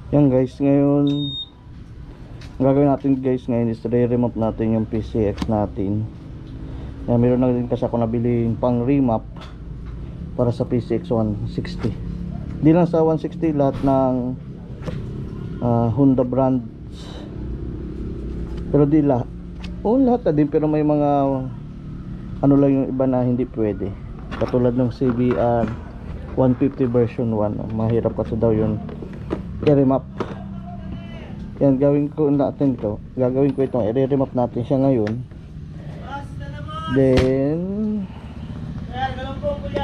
Yan guys, ngayon ang gagawin natin guys ngayon is re-remap natin yung PCX natin. Yan, meron na din kasi ako nabiling pang remap para sa PCX 160. Hindi lang sa 160, lahat ng Honda brands. Pero di lahat. Lahat na din, pero may mga ano lang yung iba na hindi pwede. Katulad ng CBR 150 version 1. Mahirap kasi daw yun i-remap. Yan, gagawin ko ito, i-remap natin siya ngayon. Then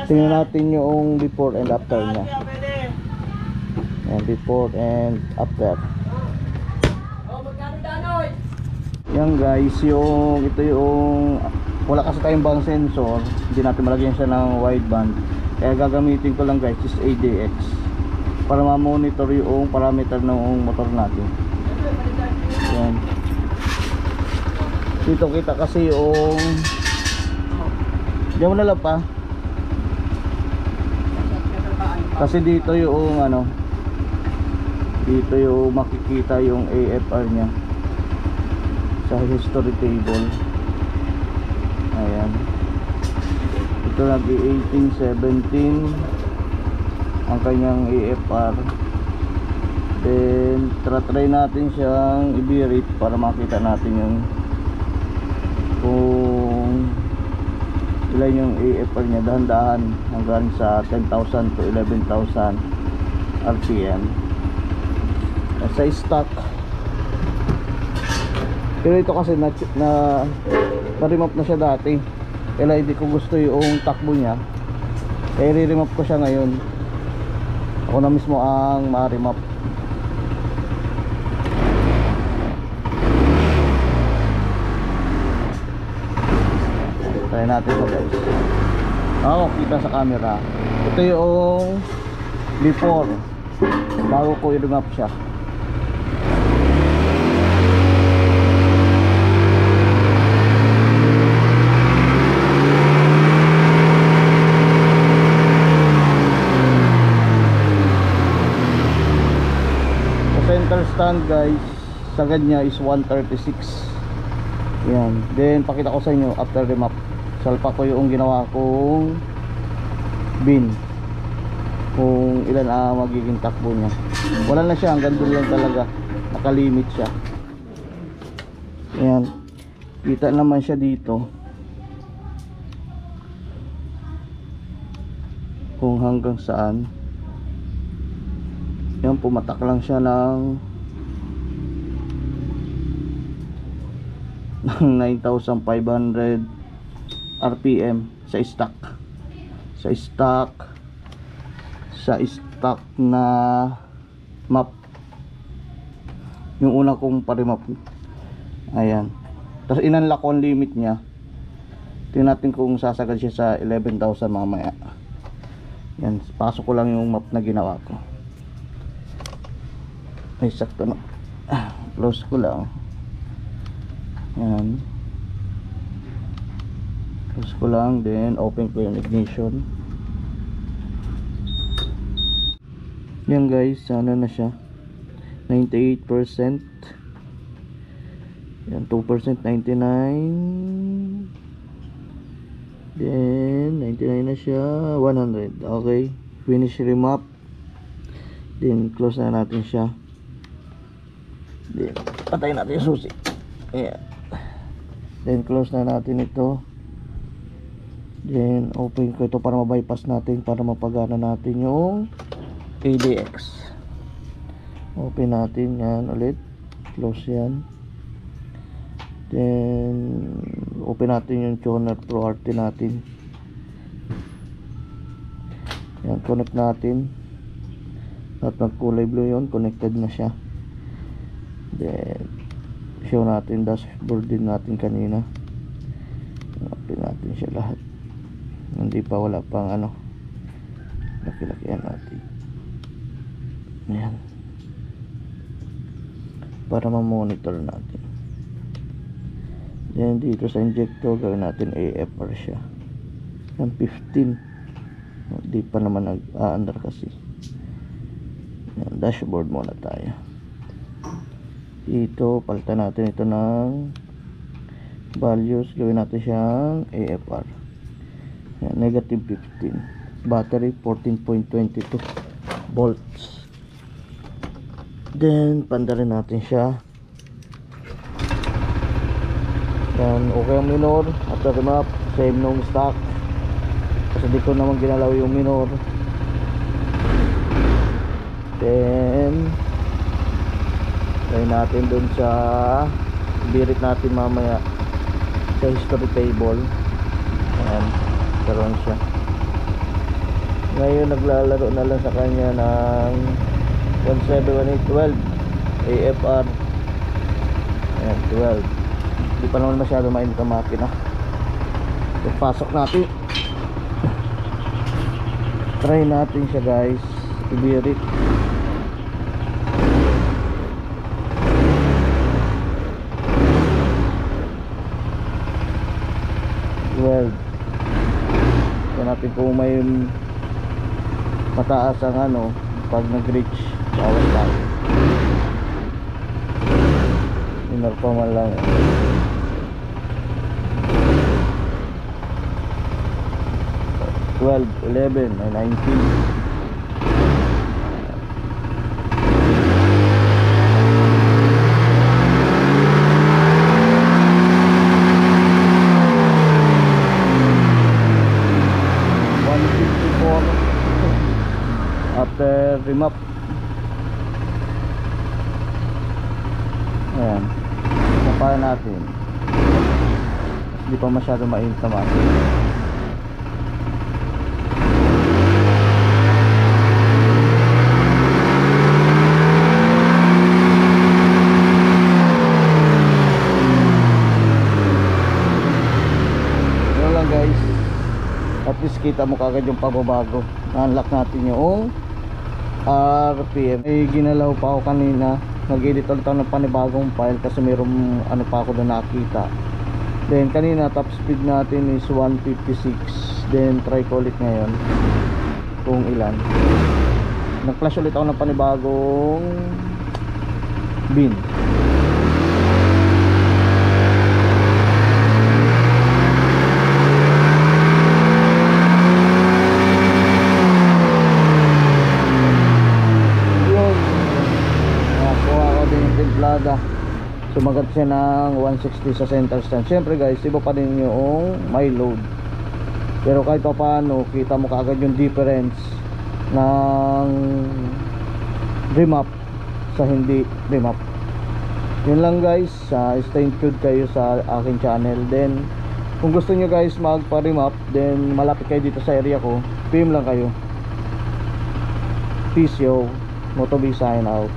tingnan natin yung before and after nya. Yan, before and after. Yan guys, ito yung wala kasi tayong bang sensor, hindi natin malagyan siya ng wideband, kaya gagamitin ko lang guys is ADX para ma-monitor yung parameter ng motor natin. Yan, dito kita kasi yung diyan mo nalang pa kasi dito yung dito yung makikita yung AFR nya sa history table. Ayan, ito lagi 1817 ang kanyang AFR. Then try natin siyang i-beat para makita natin yung kung ilan yung AFR nya, dahan-dahan hanggang sa 10,000 to 11,000 RPM sa stock. Pero ito kasi na-remap na siya dati, kaya hindi ko gusto yung takbo niya, kaya re-remap ko siya ngayon. Ako na mismo ang ma-remap. Try natin ito guys. Kita sa camera. Ito yung before, bago ko i-remap siya. Center stand guys, sagad niya is 136. Yan, then pakita ko sa inyo after remap. Salpa ko yung ginawa kong bin, kung ilan magiging takbo niya. Wala na siya, hanggang doon lang talaga, nakalimit siya. Yan, kita naman siya dito kung hanggang saan. Yan, pumatak lang siya ng 9,500 RPM sa stock na map, yung una kong parimap. Ayan, tapos inunlock ko ang limit niya. Tingnan natin kung sasagad siya sa 11,000 mamaya. Yan, pasok ko lang yung map na ginawa ko. Ay, sakto na. Close ko lang. Yan, close ko lang, then open ko yung ignition. Yan guys, ano na siya, 98%. Yan, 2% 99, then 99 na siya, 100. Okay, finish remap. Then close na natin siya. Then patayin natin yung susi. Ayan, then close na natin ito. Then open ko ito para ma-bypass natin, para mapagana natin yung ADX. Open natin yan ulit, close yan. Then open natin yung tuner Pro RT natin. Yan, connect natin. At nagkulay blue yun, connected na siya. Then show natin dashboard din natin kanina. Open natin siya lahat. Hindi pa, wala pang laki-lakihan natin. Ayan, para ma-monitor natin. Then dito sa injector, gawin natin AFR siya ng 15. Di pa naman nag-aandar kasi. Yan, dashboard muna tayo. Dito palitan natin ito ng values, gawin natin siyang AFR. Yan, negative 15. Battery 14.22 volts. Then pandarin natin siya. Yan, okay ang minor. After remap, same nung stock, kasi di ko naman ginalaw yung minor. Then try natin dun sa birit natin mamaya sa history table. Ayan, karoon siya. Ngayon naglalaro na lang sa kanya ng 171812 AFR. Ayan, 12. Hindi pa naman masyado mainit ang makina. Pasok natin. Try natin siya guys, ibirit. Well, tignan natin kung may mataas ang ano pag nag-reach. Bawas tayo. Minor pa man lang. 12, 11, 19. After remap. Ayan, napahan natin. Hindi pa masyado mainit naman. Yun lang guys, at least kita mo kagad yung pagbabago. Na-unlock natin yung RPM. May ginalaw pa ako kanina, nag-edit ulit ako ng panibagong file kasi mayroong ano pa ako doon nakita. Then kanina top speed natin is 156. Then try ko ulit ngayon kung ilan. Nag-flash ulit ako ng panibagong bin. Sumagat siya ng 160 sa center stand. Siyempre guys, iba pa din yung my load, pero kahit pa paano kita mo kaagad yung difference ng remap sa hindi remap. Yun lang guys, stay tuned kayo sa aking channel. Then kung gusto nyo guys magpa remap, then malapit kayo dito sa area ko, PM lang kayo. Peace yo, Moto B sign out.